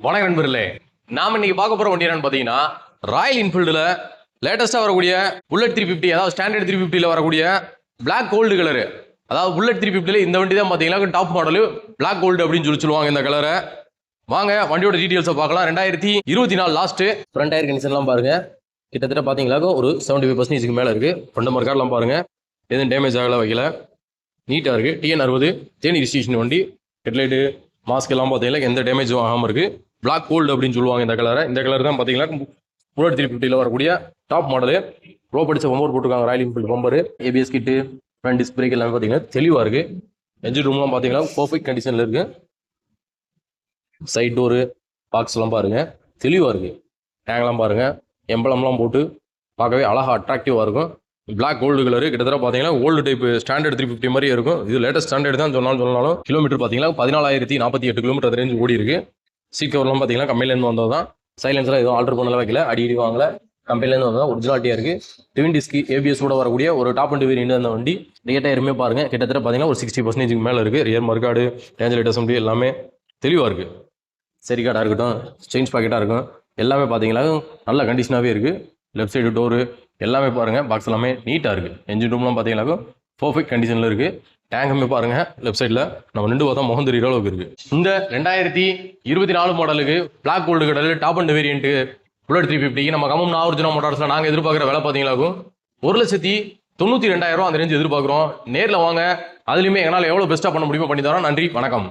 வணக்கம் நண்பர்களே, நாம இன்னைக்கு பார்க்க போற வண்டி என்னன்னு பாத்தீங்கன்னா ராயல் என்ஃபீல்டுல லேட்டஸ்டா வரக்கூடிய புல்லட் 350, அதாவது ஸ்டாண்டர்ட் 350ல வரக்கூடிய பிளாக் கோல்டு கலரு. அதாவது புல்லட் 350ல இந்த வண்டி தான் பாத்தீங்கன்னா டாப் மாடல் பிளாக் கோல்டு அப்படின்னு சொல்லுவாங்க இந்த கலரை. வாங்க வண்டியோட டீடைல்ஸை பார்க்கலாம். 2024 லாஸ்ட். ஃப்ரண்ட் டயர் கண்டிஷன்லாம் பாருங்க, கிட்டத்தட்ட பாத்தீங்களா ஒரு 75% மேல இருக்கு. ஃப்ரண்ட் மர்க்கார்லாம் பாருங்க, எதுவும் டேமேஜ் ஆகல, வைக்கல, நீட்டா இருக்கு. TN60 தேனி ரிஜிஸ்ட்ரேஷன் வண்டி. ஹெட்லைட்டு மாஸ்க் எல்லாம் பார்த்தீங்கன்னா எந்த டேமேஜும் ஆகாமல் இருக்கு. பிளாக் கோல்டு அப்படின்னு சொல்லுவாங்க இந்த கலரை. இந்த கலர் தான் பார்த்தீங்கன்னா புல்லட் 350ல வரக்கூடிய டாப் மாடலு. ரோ படிச்ச பம்பர் போட்டிருக்காங்க, ராயல் என்ஃபீல்டு பம்பர். ஏபிஎஸ் கிட்டு, ஃப்ரண்ட் டிஸ்க் பிரேக் எல்லாமே பார்த்தீங்கன்னா தெளிவாக இருக்கு. என்ஜின் ரூம்லாம் பார்த்தீங்கன்னா பர்ஃபெக்ட் கண்டிஷனில் இருக்கு. சைட் டோரு பாக்ஸ்லாம் பாருங்க, தெளிவாக இருக்கு. டேங்க்லாம் பாருங்க, எம்பளம்லாம் போட்டு பார்க்கவே அழகாக அட்ராக்டிவாக இருக்கும். Black gold colour. கிட்டத்தட்ட பார்த்தீங்கன்னா ஓல்டு டைப் ஸ்டாண்டர்ட் 350 மாதிரி இருக்கும். இது லேட்டஸ்ட் ஸ்டாண்டர்ட் தான் சொன்னாலும் கிலோமீட்டர் பார்த்தீங்கன்னா 14,048 கிலோமீட்டர் ரேஞ்ச் ஓடி இருக்கு. சீட் கவர்லாம் பார்த்தீங்கன்னா கம்பெனிலேருந்து வந்தது தான். சைலன்ஸ்லாம் எதுவும் ஆல்டர் பண்ணல, வைக்கல, அடி வாங்கல. கம்பெனிலேருந்து வந்தது தான், ஒரிஜினாலிட்டியாக இருக்கு. ட்வின் டிஸ்க் ஏபிஎஸ் கூட வரக்கூடிய ஒரு டாப் அண்ட் வேரியன்ட் அந்த வண்டி. ரியர் டயருமே பாருங்க, கிட்டத்தட்ட பார்த்தீங்கன்னா ஒரு 60% மேலே இருக்கு. ரியர் மர்க்காடு, டேஞ்சர் லைட் அசம்பிளி எல்லாமே தெளிவாக இருக்கு. சரி கார்டாக இருக்கட்டும், சேஞ்ச் பாக்கெட்டாக இருக்கும், எல்லாமே பார்த்தீங்கன்னா நல்ல கண்டிஷனாகவே இருக்கு. லெஃப்ட் சைடு டோரு எல்லாமே பாருங்க, பாக்ஸ் எல்லாமே நீட்டாக இருக்கு. என்ஜின் ரூம்லாம் பார்த்தீங்கன்னா பர்ஃபெக்ட் கண்டிஷனில் இருக்கு. டேங்குமே பாருங்க, லெஃப்ட் சைடில் நம்ம நின்று பார்த்தா முகம் தெரிகிற அளவுக்கு இருக்கு. இந்த 2024 மாடலுக்கு பிளாக் கோல்டு கடல் டாப் அண்ட் வேரியன்ட் புல்லட் 350 நம்ம கமம் நாகர்ஜுனா மோட்டார்ஸ்ல நாங்கள் எதிர்பார்க்குற விலை பார்த்தீங்களாக்கும் 1,92,000 அந்த ரேஞ்சு எதிர்பார்க்குறோம். நேரில் வாங்க, அதுலேயுமே எங்களால் எவ்வளோ பெஸ்ட்டாக பண்ண முடியுமோ பண்ணி தரோம். நன்றி, வணக்கம்.